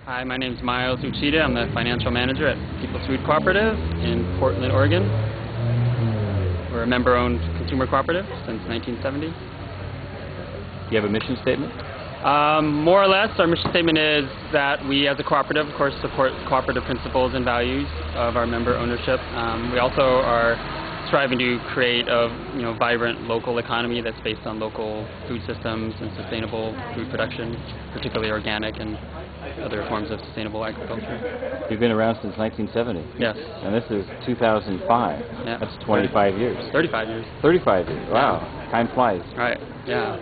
Hi, my name is Miles Uchida. I'm the financial manager at Food Cooperative in Portland, Oregon. We're a member-owned consumer cooperative since 1970. Do you have a mission statement? More or less, our mission statement is that we as a cooperative, of course, support cooperative principles and values of our member ownership. We also are striving to create a vibrant local economy that's based on local food systems and sustainable food production, particularly organic and other forms of sustainable agriculture. You've been around since 1970. Yes. And this is 2005. Yeah. That's 25 years. 35 years. 35 years. Wow. Yeah. Time flies. Right. Yeah.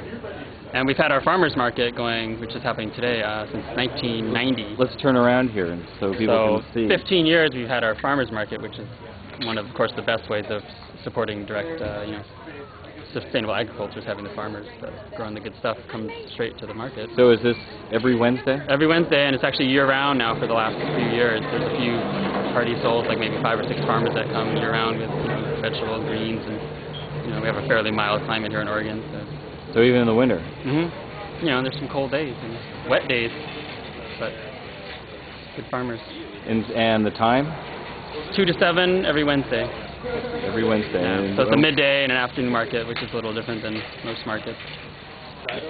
And we've had our farmers market going, which is happening today, since 1990. Let's turn around here and so people can see. 15 years we've had our farmers market, which is one of course, the best ways of supporting direct, sustainable agriculture is having the farmers growing the good stuff come straight to the market. So is this every Wednesday? Every Wednesday, and it's actually year-round now for the last few years. There's a few party souls, like maybe 5 or 6 farmers that come year-round with vegetables, greens, and we have a fairly mild climate here in Oregon. So even in the winter? Mm-hmm. There's some cold days and wet days, but good farmers. And the time? 2 to 7 every Wednesday. Every Wednesday. Yeah. So it's a midday and an afternoon market, which is a little different than most markets.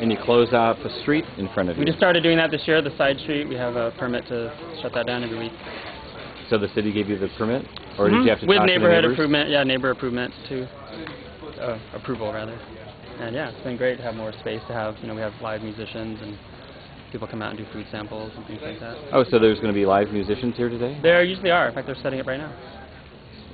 And you close out the street in front of you? We just started doing that this year, the side street. We have a permit to shut that down every week. So the city gave you the permit? Or did you have to with talk to the neighborhood neighbors? improvement, yeah, neighbor improvement too. Approval rather. And yeah, it's been great to have more space to have, we have live musicians and people come out and do food samples and things like that. Oh, so there's going to be live musicians here today? There usually are. In fact, they're setting up right now.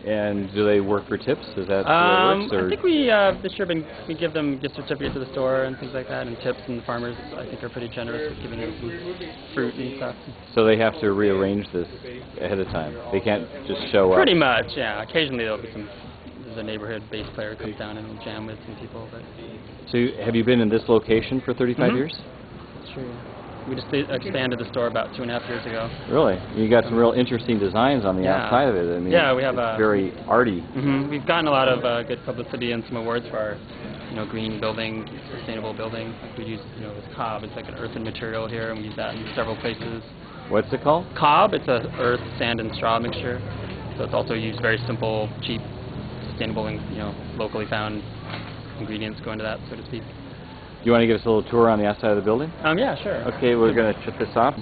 And do they work for tips? Is that the way it works? Or? I think this year we give them gift certificates to the store and things like that, and tips, and the farmers I think are pretty generous with giving them some fruit and stuff. So they have to rearrange this ahead of time. They can't just show up. Pretty much, yeah. Occasionally there'll be there's a neighborhood bass player who comes down and will jam with some people. But so have you been in this location for 35 years? That's true. We just expanded the store about 2.5 years ago. Really? You got some real interesting designs on the outside of it. I mean, yeah, we have it's very arty. We've gotten a lot of good publicity and some awards for our, green building, sustainable building. Like we use, this cob. It's like an earthen material here, and we use that in several places. What's it called? Cob. It's a earth, sand, and straw mixture. So it's also used very simple, cheap, sustainable, and locally found ingredients go into that, so to speak. You want to give us a little tour on the outside of the building? Yeah, sure. Okay, we're going to shut this off.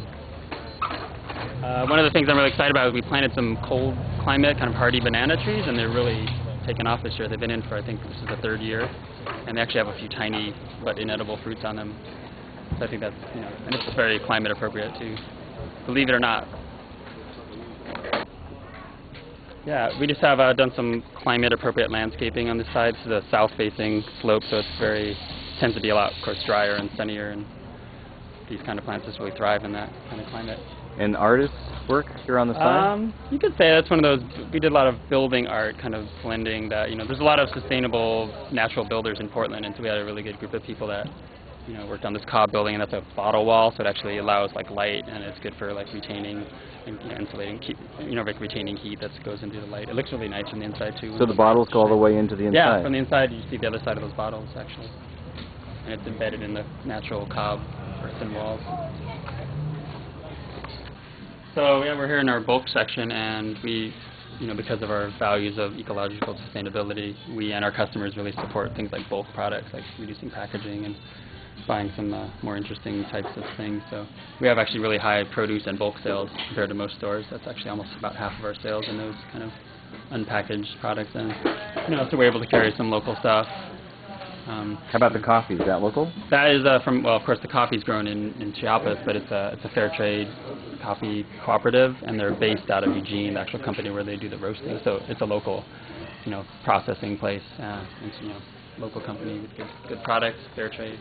One of the things I'm really excited about is we planted some cold climate, kind of hardy banana trees, and they're really taken off this year. They've been in for, I think, this is the 3rd year, and they actually have a few tiny but inedible fruits on them. So I think that's, and it's very climate appropriate too, believe it or not. Yeah, we just have done some climate appropriate landscaping on this side. This is a south-facing slope, so it's tends to be a lot, of course, drier and sunnier, and these kind of plants just really thrive in that kind of climate. And artists work here on the side? You could say that's one of those. We did a lot of building art, kind of blending that. There's a lot of sustainable natural builders in Portland, and so we had a really good group of people that worked on this cob building, and that's a bottle wall, so it actually allows light, and it's good for retaining and insulating, retaining heat that goes into the light. It looks really nice from the inside too. So the bottles go all the way into the inside? Yeah, from the inside you see the other side of those bottles actually. And it's embedded in the natural cob earthen walls. So yeah, we're here in our bulk section, and we, because of our values of ecological sustainability, we and our customers really support things like bulk products, like reducing packaging and buying some more interesting types of things. So we have actually really high produce and bulk sales compared to most stores. That's actually almost about half of our sales in those kind of unpackaged products. And so we're able to carry some local stuff. How about the coffee? Is that local? That is from, well, of course, the coffee's grown in Chiapas, but it's a fair trade coffee cooperative, and they're based out of Eugene, the actual company where they do the roasting. So it's a local, processing place. It's local company with good products, fair trade.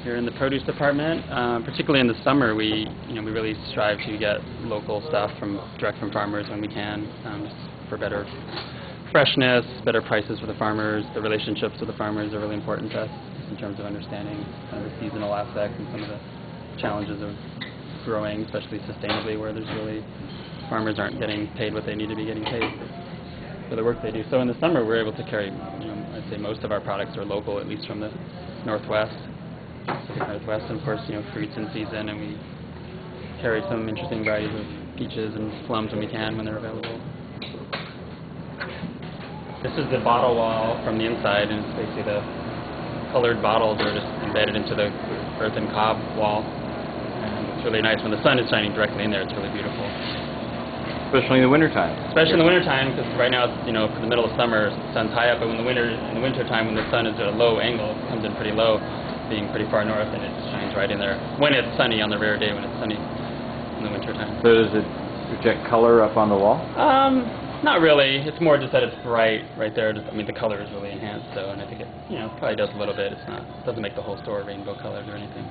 Here in the produce department, particularly in the summer, we really strive to get local stuff direct from farmers when we can, for better freshness, better prices for the farmers. The relationships with the farmers are really important to us in terms of understanding kind of the seasonal aspects and some of the challenges of growing, especially sustainably, where farmers aren't getting paid what they need to be getting paid for the work they do. So in the summer, we're able to carry, I'd say most of our products are local, at least from the Northwest. Pacific Northwest, and of course, fruits in season, and we carry some interesting varieties of peaches and plums when we can, when they're available. This is the bottle wall from the inside, and it's basically the colored bottles are just embedded into the earth and cob wall. And it's really nice when the sun is shining directly in there. It's really beautiful. Especially in the wintertime. Especially in the wintertime, because right now it's, for the middle of summer, the sun's high up, but in the wintertime, when the sun is at a low angle, it comes in pretty low, being pretty far north, and it shines right in there. When it's sunny, on the rare day when it's sunny in the wintertime. So does it project color up on the wall? Not really. It's more just that it's bright right there. The color is really enhanced, and I think it, probably does a little bit. It doesn't make the whole store rainbow colored or anything.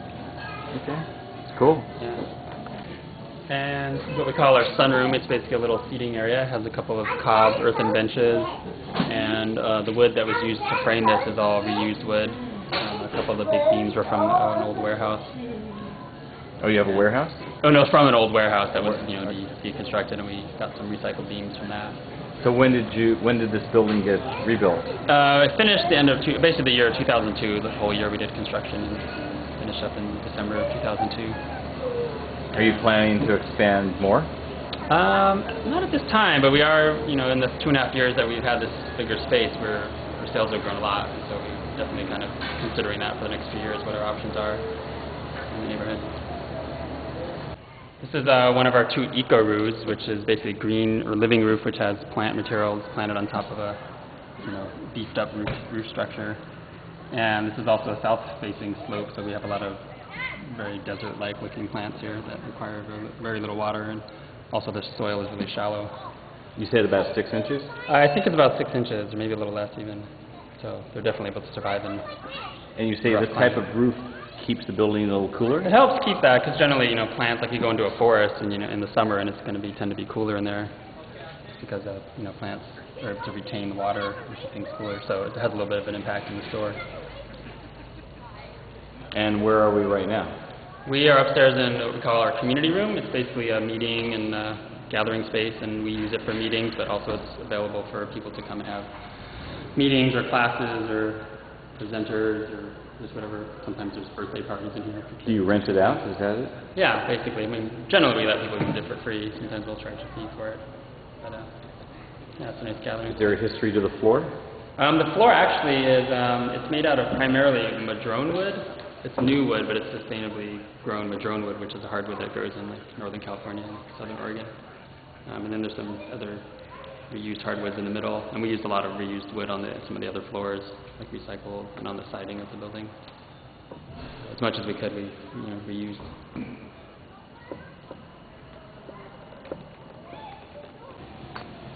Okay. It's cool. Yeah. And what we call our sunroom, it's basically a little seating area. It has a couple of cob earthen benches, and the wood that was used to frame this is all reused wood. A couple of the big beams were from an old warehouse. Oh, you have a warehouse? Oh no, from an old warehouse that was deconstructed, and we got some recycled beams from that. So when did this building get rebuilt? It finished the end of basically the year 2002. The whole year we did construction, and finished up in December of 2002. Are you planning to expand more? Not at this time, but we are, in the 2.5 years that we've had this bigger space, where our sales have grown a lot, so we're definitely kind of considering that for the next few years, what our options are in the neighborhood. This is one of our 2 eco roofs, which is basically green or living roof, which has plant materials planted on top of a, beefed up roof structure. And this is also a south-facing slope, so we have a lot of very desert-like looking plants here that require very little water, and also the soil is really shallow. You said about 6 inches? I think it's about 6 inches, or maybe a little less even. So they're definitely able to survive in. And you say this type of roof keeps the building a little cooler? It helps keep that, because generally, plants, like you go into a forest and in the summer, and it's going to tend to be cooler in there, because plants are able to retain the water, which keeps things cooler. So it has a little bit of an impact in the store. And where are we right now? We are upstairs in what we call our community room. It's basically a meeting and gathering space, and we use it for meetings, but also it's available for people to come and have meetings or classes or presenters or just whatever. Sometimes there's birthday parties in here. Do you rent it out? Is that it? Yeah, basically. Generally we let people use it for free. Sometimes we'll charge a fee for it. But yeah, it's a nice gathering. Is there a history to the floor? The floor actually is it's made out of primarily madrone wood. It's new wood, but it's sustainably grown madrone wood, which is a hardwood that grows in Northern California and Southern Oregon. And then there's some other reused hardwoods in the middle, and we used a lot of reused wood on some of the other floors, like recycled, and on the siding of the building. As much as we could, we reused.